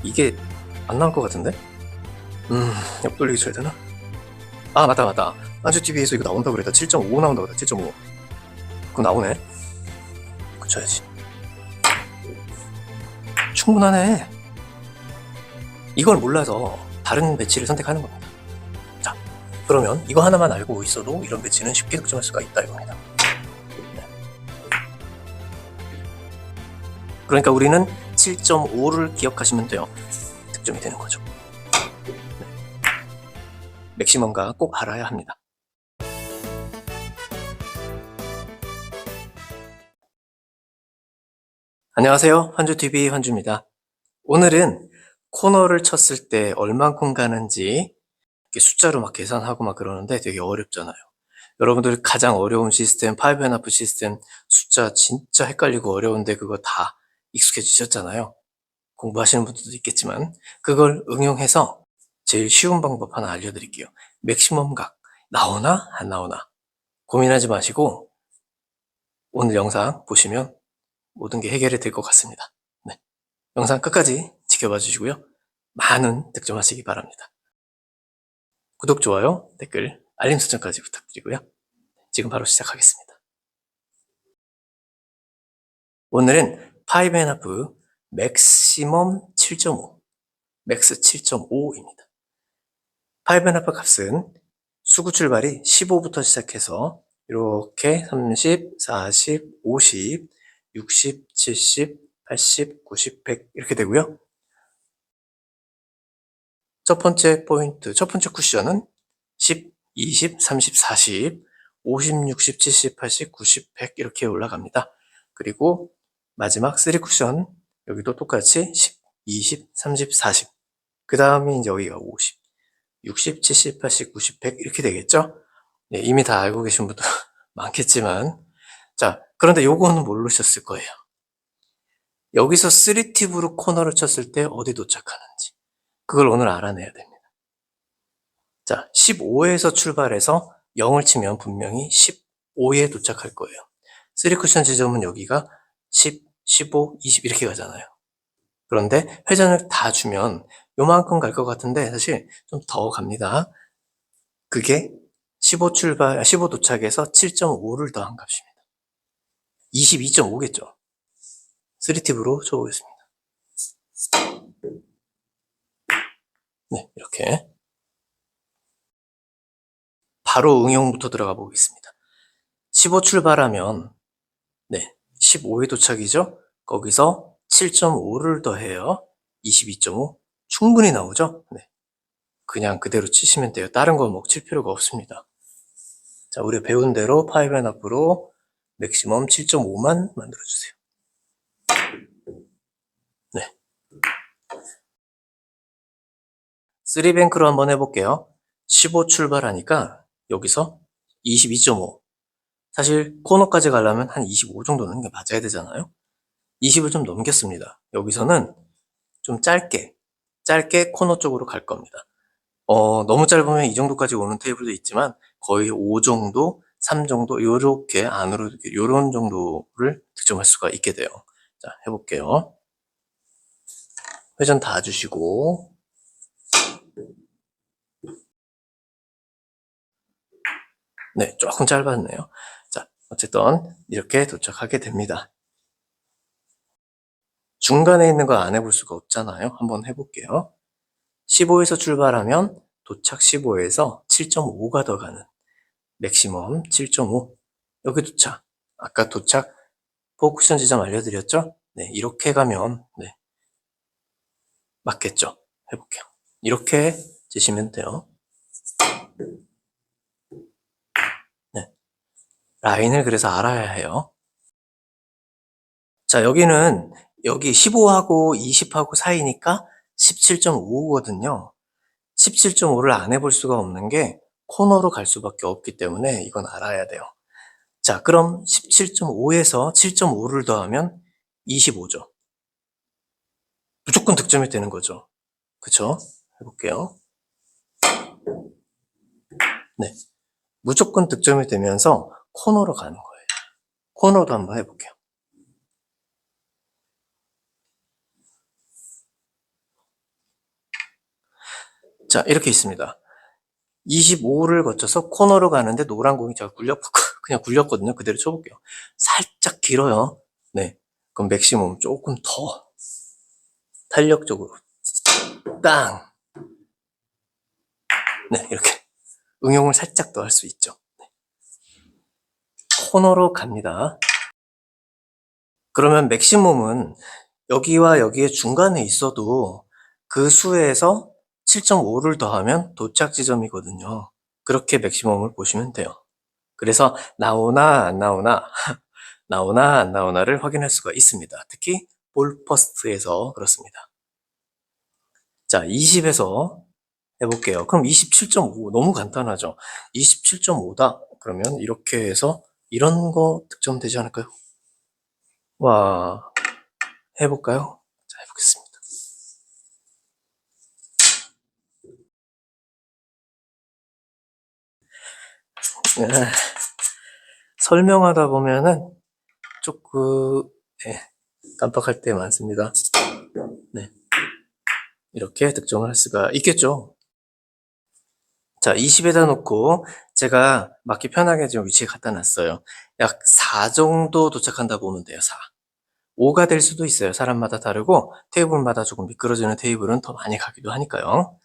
이게 안 나올 것 같은데? 옆돌리기 쳐야 되나? 아, 맞다. 안주TV에서 이거 나온다고 그랬다. 7.5 나온다고 그랬다. 7.5. 그거 나오네. 그쳐야지. 충분하네. 이걸 몰라서 다른 배치를 선택하는 겁니다. 자, 그러면 이거 하나만 알고 있어도 이런 배치는 쉽게 득점할 수가 있다 이겁니다. 네. 그러니까 우리는 7.5를 기억하시면 돼요. 득점이 되는 거죠. 네. 맥시멈가 꼭 알아야 합니다. 안녕하세요. 환주TV 환주입니다. 오늘은 코너를 쳤을 때 얼만큼 가는지 이렇게 숫자로 막 계산하고 막 그러는데 되게 어렵잖아요. 여러분들 가장 어려운 시스템, 5&1 시스템 숫자 진짜 헷갈리고 어려운데 그거 다 익숙해지셨잖아요. 공부하시는 분들도 있겠지만 그걸 응용해서 제일 쉬운 방법 하나 알려드릴게요. 맥시멈 각 나오나 안 나오나 고민하지 마시고 오늘 영상 보시면 모든 게 해결이 될 것 같습니다. 네. 영상 끝까지 지켜봐 주시고요. 많은 득점하시기 바랍니다. 구독, 좋아요, 댓글, 알림 설정까지 부탁드리고요. 지금 바로 시작하겠습니다. 오늘은 5&1 맥시멈 7.5, 맥스 7.5입니다. 5&1 값은 수구 출발이 15부터 시작해서 이렇게 30, 40, 50, 60, 70, 80, 90, 100 이렇게 되고요. 첫 번째 포인트, 첫 번째 쿠션은 10, 20, 30, 40, 50, 60, 70, 80, 90, 100 이렇게 올라갑니다. 그리고 마지막 3쿠션 여기도 똑같이 10, 20, 30, 40. 그 다음이 이제 여기가 50, 60, 70, 80, 90, 100 이렇게 되겠죠? 네, 이미 다 알고 계신 분도 많겠지만 자, 그런데 요거는 모르셨을 거예요. 여기서 3팁으로 코너를 쳤을 때 어디 도착하는지 그걸 오늘 알아내야 됩니다. 자, 15에서 출발해서 0을 치면 분명히 15에 도착할 거예요. 3쿠션 지점은 여기가 10, 15, 20 이렇게 가잖아요. 그런데 회전을 다 주면 요만큼 갈 것 같은데 사실 좀 더 갑니다. 그게 15 도착해서 7.5를 더한 값입니다. 22.5겠죠. 3팁으로 쳐보겠습니다. 네, 이렇게. 바로 응용부터 들어가 보겠습니다. 15 출발하면, 네, 15에 도착이죠? 거기서 7.5를 더해요. 22.5. 충분히 나오죠? 네. 그냥 그대로 치시면 돼요. 다른 거 뭐 칠 필요가 없습니다. 자, 우리가 배운 대로 5&1로 맥시멈 7.5만 만들어주세요. 네. 3뱅크로 한번 해볼게요. 15 출발하니까 여기서 22.5. 사실 코너까지 가려면 한 25 정도 넣는 게 맞아야 되잖아요. 20을 좀 넘겼습니다. 여기서는 좀 짧게 코너 쪽으로 갈 겁니다. 너무 짧으면 이 정도까지 오는 테이블도 있지만 거의 5 정도, 3 정도 요렇게 안으로 요런 정도를 득점할 수가 있게 돼요. 자, 해볼게요. 회전 다 주시고 네, 조금 짧았네요. 자, 어쨌든 이렇게 도착하게 됩니다. 중간에 있는 거 안 해볼 수가 없잖아요. 한번 해볼게요. 15에서 출발하면 도착 15에서 7.5가 더 가는 맥시멈 7.5. 여기 도착. 아까 도착 포쿠션 지점 알려드렸죠? 네, 이렇게 가면 네, 맞겠죠? 해볼게요. 이렇게 지시면 돼요. 네, 라인을 그래서 알아야 해요. 자, 여기는 여기 15하고 20하고 사이니까 17.5거든요. 17.5를 안 해볼 수가 없는 게 코너로 갈 수밖에 없기 때문에 이건 알아야 돼요. 자, 그럼 17.5에서 7.5를 더하면 25죠. 무조건 득점이 되는 거죠. 그쵸? 해볼게요. 네. 무조건 득점이 되면서 코너로 가는 거예요. 코너도 한번 해볼게요. 자, 이렇게 있습니다. 25를 거쳐서 코너로 가는데 노란 공이 제가 그냥 굴렸거든요. 그대로 쳐볼게요. 살짝 길어요. 네. 그럼 맥시멈 조금 더 탄력적으로. 땅! 네, 이렇게. 응용을 살짝 더 할 수 있죠. 네. 코너로 갑니다. 그러면 맥시멈은 여기와 여기의 중간에 있어도 그 수에서 7.5를 더하면 도착 지점이거든요. 그렇게 맥시멈을 보시면 돼요. 그래서 나오나 안 나오나 나오나 안 나오나를 확인할 수가 있습니다. 특히 볼퍼스트에서 그렇습니다. 자, 20에서 해볼게요. 그럼 27.5 너무 간단하죠. 27.5다. 그러면 이렇게 해서 이런 거 득점되지 않을까요? 와, 해볼까요? 자, 해보겠습니다. 네, 설명하다 보면은 조금 깜빡할 때 많습니다. 네, 이렇게 득점을 할 수가 있겠죠. 자, 20에다 놓고 제가 맞기 편하게 좀 위치에 갖다 놨어요. 약 4 정도 도착한다고 보면 돼요. 4. 5가 될 수도 있어요. 사람마다 다르고 테이블마다 조금 미끄러지는 테이블은 더 많이 가기도 하니까요.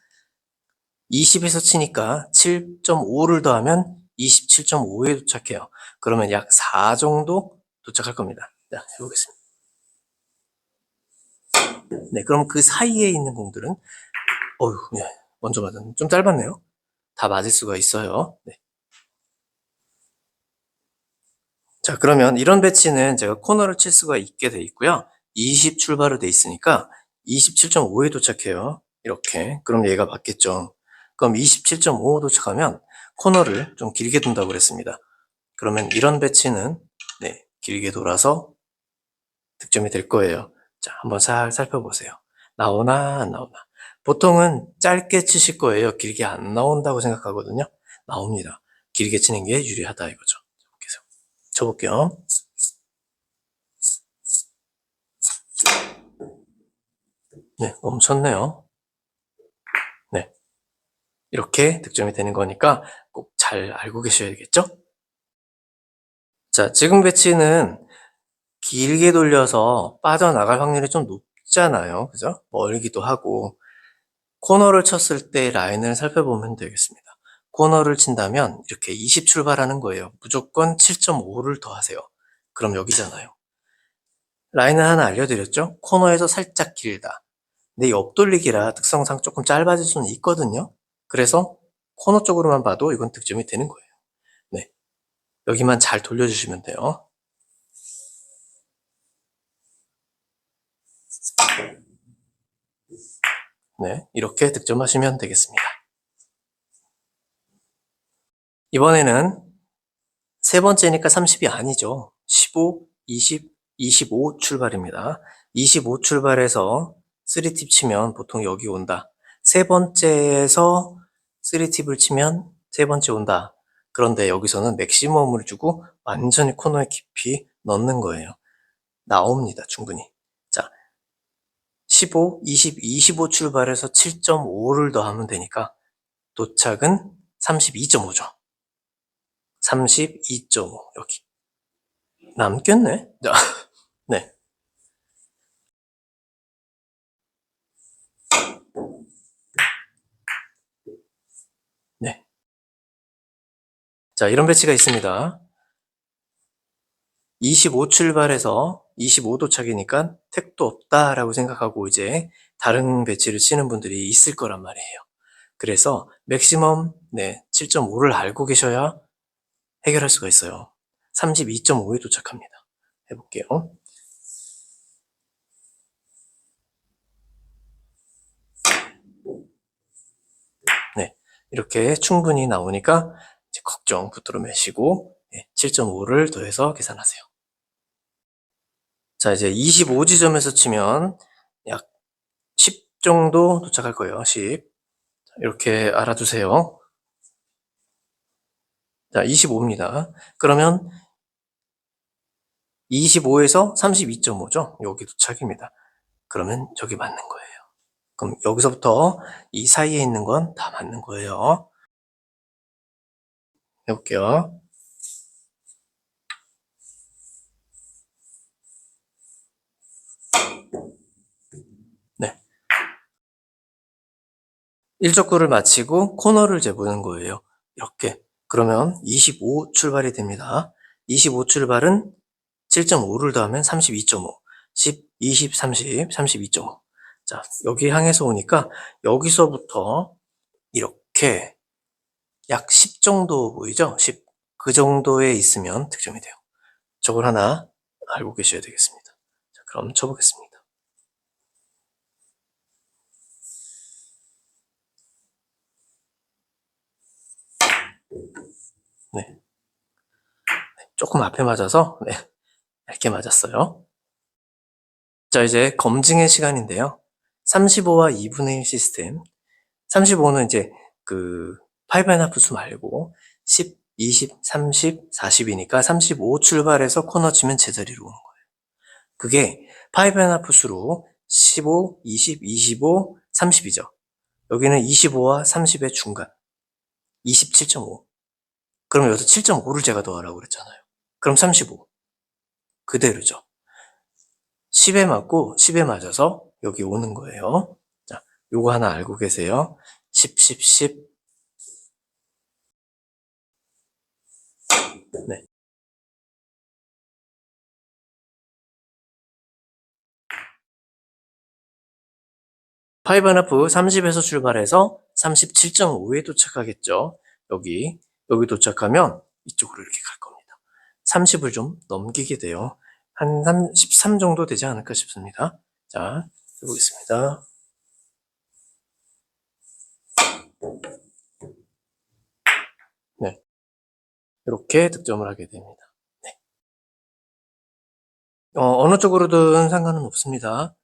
20에서 치니까 7.5를 더하면 27.5에 도착해요. 그러면 약 4 정도 도착할 겁니다. 자, 해보겠습니다. 네, 그럼 그 사이에 있는 공들은 네, 먼저 맞았네. 좀 짧았네요. 다 맞을 수가 있어요. 네. 자, 그러면 이런 배치는 제가 코너를 칠 수가 있게 돼 있고요. 20 출발로 돼 있으니까 27.5에 도착해요. 이렇게. 그럼 얘가 맞겠죠. 그럼 27.5 도착하면 코너를 좀 길게 둔다고 그랬습니다. 그러면 이런 배치는 네, 길게 돌아서 득점이 될 거예요. 자, 한번 살 살펴보세요. 나오나 안 나오나. 보통은 짧게 치실 거예요. 길게 안 나온다고 생각하거든요. 나옵니다. 길게 치는 게 유리하다 이거죠. 그래서 쳐볼게요. 네, 멈췄네요. 네. 이렇게 득점이 되는 거니까 꼭 잘 알고 계셔야겠죠? 자, 지금 배치는 길게 돌려서 빠져나갈 확률이 좀 높잖아요. 그죠? 멀기도 하고. 코너를 쳤을 때 라인을 살펴보면 되겠습니다. 코너를 친다면 이렇게 20 출발하는 거예요. 무조건 7.5를 더하세요. 그럼 여기잖아요. 라인을 하나 알려드렸죠? 코너에서 살짝 길다. 근데 이 옆돌리기라 특성상 조금 짧아질 수는 있거든요. 그래서 코너 쪽으로만 봐도 이건 득점이 되는 거예요. 네, 여기만 잘 돌려주시면 돼요. 네, 이렇게 득점하시면 되겠습니다. 이번에는 세 번째니까 30이 아니죠. 15, 20, 25 출발입니다. 25 출발해서 3팁 치면 보통 여기 온다. 세 번째에서 3팁을 치면 세 번째 온다. 그런데 여기서는 맥시멈을 주고 완전히 코너에 깊이 넣는 거예요. 나옵니다, 충분히. 자, 15, 20, 25 출발해서 7.5를 더하면 되니까 도착은 32.5죠. 32.5, 여기. 남겠네? 네. 네. 자, 이런 배치가 있습니다. 25 출발해서 25 도착이니까 택도 없다라고 생각하고 이제 다른 배치를 치는 분들이 있을 거란 말이에요. 그래서 맥시멈 7.5를 알고 계셔야 해결할 수가 있어요. 32.5에 도착합니다. 해볼게요. 네, 이렇게 충분히 나오니까 이제 걱정 붙들어 매시고 7.5를 더해서 계산하세요. 자, 이제 25지점에서 치면 약 10 정도 도착할 거예요. 10. 이렇게 알아두세요. 자, 25입니다. 그러면 25에서 32.5죠? 여기 도착입니다. 그러면 저기 맞는 거예요. 그럼 여기서부터 이 사이에 있는 건 다 맞는 거예요. 해볼게요. 네. 1족구를 마치고 코너를 재보는 거예요. 이렇게. 그러면 25 출발이 됩니다. 25 출발은 7.5를 더하면 32.5. 10, 20, 30, 32.5. 자, 여기 향해서 오니까 여기서부터 이렇게 약 10 정도 보이죠? 10. 그 정도에 있으면 득점이 돼요. 저걸 하나 알고 계셔야 되겠습니다. 자, 그럼 쳐보겠습니다. 네. 조금 앞에 맞아서, 네. 얇게 맞았어요. 자, 이제 검증의 시간인데요. 35와 2분의 1 시스템. 35는 이제 그 5.5 수 말고 10, 20, 30, 40이니까 35 출발해서 코너 치면 제자리로 오는 거예요. 그게 5.5 수로 15, 20, 25, 30이죠. 여기는 25와 30의 중간. 27.5. 그럼 여기서 7.5를 제가 더하라고 그랬잖아요. 그럼 35. 그대로죠. 10에 맞고 10에 맞아서 여기 오는 거예요. 자, 요거 하나 알고 계세요. 10, 10, 10. 네. 파이브 앤 하프 30에서 출발해서 37.5에 도착하겠죠. 여기 도착하면 이쪽으로 이렇게 갈 겁니다. 30을 좀 넘기게 돼요. 한 13 정도 되지 않을까 싶습니다. 자, 해보겠습니다. 네. 이렇게 득점을 하게 됩니다. 네. 어느 쪽으로든 상관은 없습니다.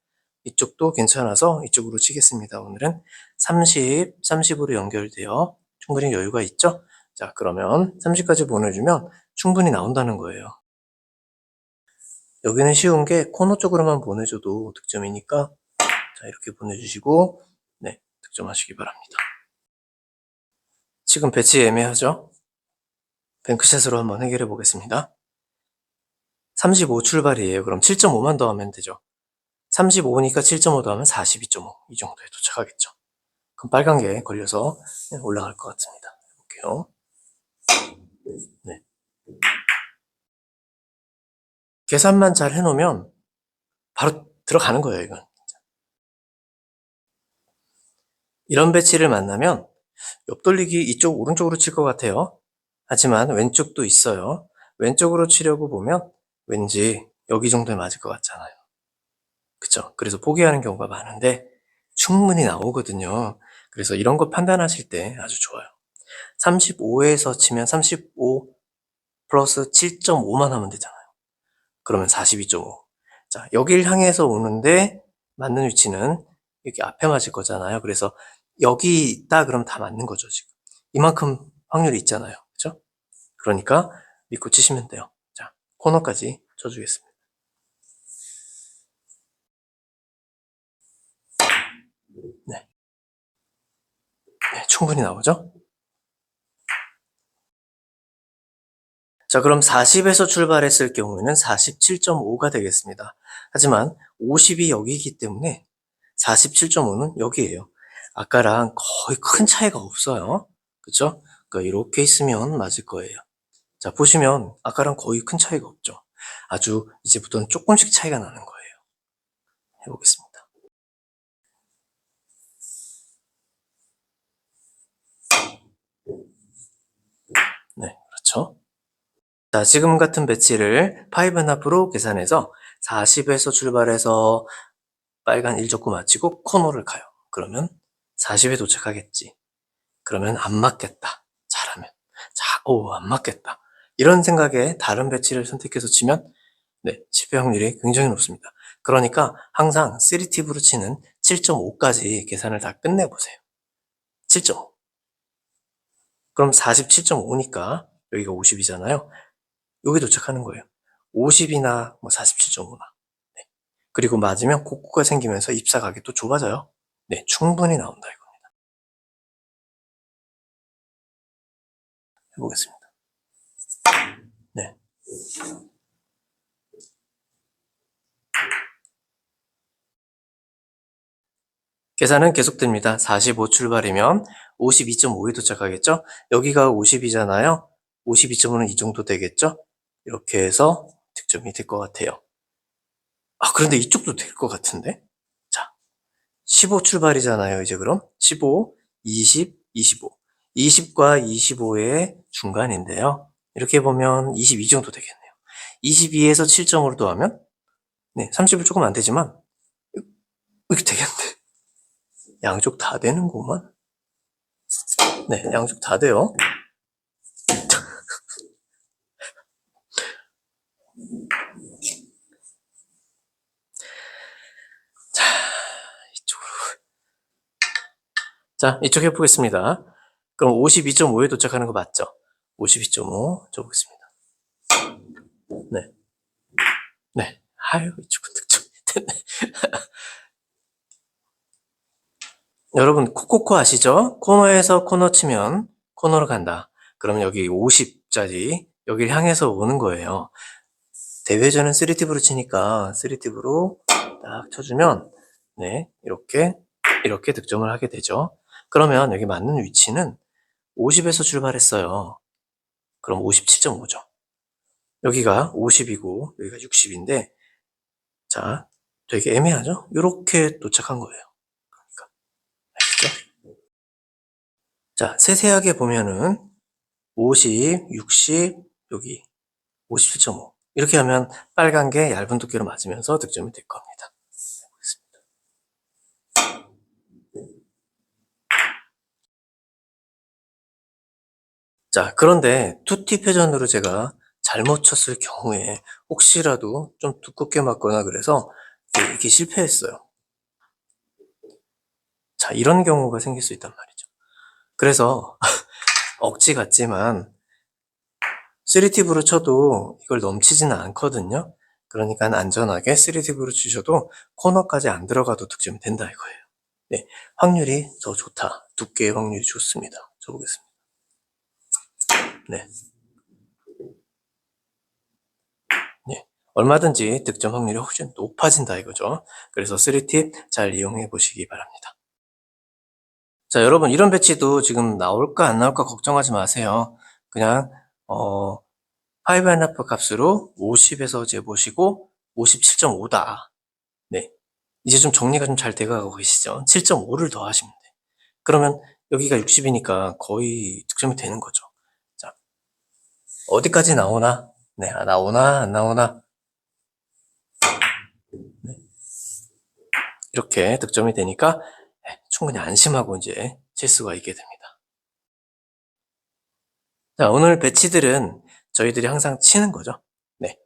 이쪽도 괜찮아서 이쪽으로 치겠습니다. 오늘은 30, 30으로 연결돼요. 충분히 여유가 있죠? 자, 그러면 30까지 보내주면 충분히 나온다는 거예요. 여기는 쉬운 게 코너 쪽으로만 보내줘도 득점이니까 자, 이렇게 보내주시고 네, 득점하시기 바랍니다. 지금 배치 애매하죠? 뱅크샷으로 한번 해결해 보겠습니다. 35 출발이에요. 그럼 7.5만 더하면 되죠. 35니까 7.5 더하면 42.5. 이 정도에 도착하겠죠. 그럼 빨간 게 걸려서 올라갈 것 같습니다. 해볼게요. 네. 계산만 잘 해놓으면 바로 들어가는 거예요, 이건. 이런 배치를 만나면 옆돌리기 이쪽 오른쪽으로 칠 것 같아요. 하지만 왼쪽도 있어요. 왼쪽으로 치려고 보면 왠지 여기 정도에 맞을 것 같잖아요. 그쵸? 그래서 포기하는 경우가 많은데 충분히 나오거든요. 그래서 이런 거 판단하실 때 아주 좋아요. 35에서 치면 35 플러스 7.5만 하면 되잖아요. 그러면 42.5. 자, 여길 향해서 오는데 맞는 위치는 여기 앞에 맞을 거잖아요. 그래서 여기 있다 그럼 다 맞는 거죠, 지금. 이만큼 확률이 있잖아요. 그죠? 그러니까 믿고 치시면 돼요. 자, 코너까지 쳐주겠습니다. 네. 네, 충분히 나오죠? 자, 그럼 40에서 출발했을 경우에는 47.5가 되겠습니다. 하지만 50이 여기이기 때문에 47.5는 여기에요. 아까랑 거의 큰 차이가 없어요. 그쵸? 그러니까 이렇게 있으면 맞을 거예요. 자, 보시면 아까랑 거의 큰 차이가 없죠. 아주 이제부터는 조금씩 차이가 나는 거예요. 해보겠습니다. 네, 그렇죠. 자, 지금 같은 배치를 5.5로 계산해서 40에서 출발해서 빨간 1족구 마치고 코너를 가요. 그러면 40에 도착하겠지. 그러면 안 맞겠다. 잘하면. 자, 안 맞겠다. 이런 생각에 다른 배치를 선택해서 치면 네, 실패 확률이 굉장히 높습니다. 그러니까 항상 3팁으로 치는 7.5까지 계산을 다 끝내보세요. 7.5. 그럼 47.5니까 여기가 50이잖아요. 여기 도착하는 거예요. 50이나 뭐 47.5나. 네. 그리고 맞으면 곡구가 생기면서 입사각이 또 좁아져요. 네, 충분히 나온다 이겁니다. 해보겠습니다. 네. 계산은 계속됩니다. 45 출발이면 52.5에 도착하겠죠? 여기가 50이잖아요. 52.5는 이 정도 되겠죠? 이렇게 해서 득점이 될 것 같아요. 그런데 이쪽도 될 것 같은데? 자, 15 출발이잖아요. 이제 그럼 15, 20, 25. 20과 25의 중간인데요. 이렇게 보면 22 정도 되겠네요. 22에서 7.5를 더하면 네, 30을 조금 안 되지만 이렇게 되겠는데. 양쪽 다 되는구만. 네, 양쪽 다 돼요. 자, 이쪽으로. 자, 이쪽 해보겠습니다. 그럼 52.5에 도착하는 거 맞죠? 52.5 적어보겠습니다. 네. 네. 아유, 이쪽은 득점이 됐네. 여러분, 코코코 아시죠? 코너에서 코너 치면 코너로 간다. 그러면 여기 50짜리 여기를 향해서 오는 거예요. 대회전은 3팁으로 치니까 3팁으로 딱 쳐주면 네, 이렇게 득점을 하게 되죠. 그러면 여기 맞는 위치는 50에서 출발했어요. 그럼 57.5죠. 여기가 50이고 여기가 60인데 자, 되게 애매하죠? 이렇게 도착한 거예요. 그러니까 알겠죠? 자, 세세하게 보면은 50, 60, 여기 57.5 이렇게 하면 빨간 게 얇은 두께로 맞으면서 득점이 될 겁니다. 자, 그런데 투팁 회전으로 제가 잘못 쳤을 경우에 혹시라도 좀 두껍게 맞거나 그래서 이렇게 실패했어요. 자, 이런 경우가 생길 수 있단 말이죠. 그래서 억지 같지만 3팁으로 쳐도 이걸 넘치지는 않거든요. 그러니까 안전하게 3팁으로 치셔도 코너까지 안 들어가도 득점이 된다 이거예요. 네, 확률이 더 좋다. 두께의 확률이 좋습니다. 쳐보겠습니다. 네. 네. 얼마든지 득점 확률이 훨씬 높아진다 이거죠. 그래서 3팁 잘 이용해 보시기 바랍니다. 자, 여러분 이런 배치도 지금 나올까 안 나올까 걱정하지 마세요. 그냥 5.5 값으로 50에서 재보시고 57.5다. 네. 이제 좀 정리가 좀 잘 돼가고 계시죠? 7.5를 더 하시면 돼. 그러면 여기가 60이니까 거의 득점이 되는 거죠. 자, 어디까지 나오나? 네, 나오나 안 나오나? 네. 이렇게 득점이 되니까 충분히 안심하고 이제 칠 수가 있게 됩니다. 자, 오늘 배치들은 저희들이 항상 치는 거죠. 네.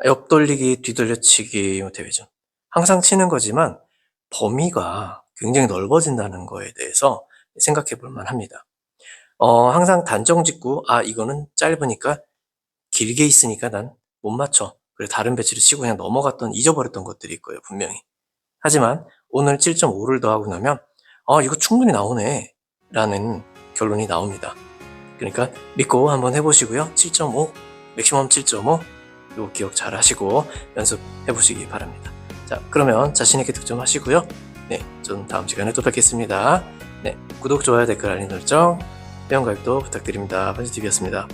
옆돌리기, 뒤돌려치기 대회전. 항상 치는 거지만 범위가 굉장히 넓어진다는 거에 대해서 생각해 볼 만합니다. 항상 단정 짓고, 이거는 짧으니까 길게 있으니까 난 못 맞춰. 그래서 다른 배치를 치고 그냥 넘어갔던, 잊어버렸던 것들이 있고요, 분명히. 하지만 오늘 7.5를 더하고 나면, 이거 충분히 나오네. 라는 결론이 나옵니다. 그러니까 믿고 한번 해보시고요. 7.5, 맥시멈 7.5, 이거 기억 잘 하시고 연습해 보시기 바랍니다. 자, 그러면 자신있게 득점하시고요. 네, 저는 다음 시간에 또 뵙겠습니다. 네, 구독, 좋아요, 댓글, 알림 설정, 회원가입도 부탁드립니다. 반지TV였습니다.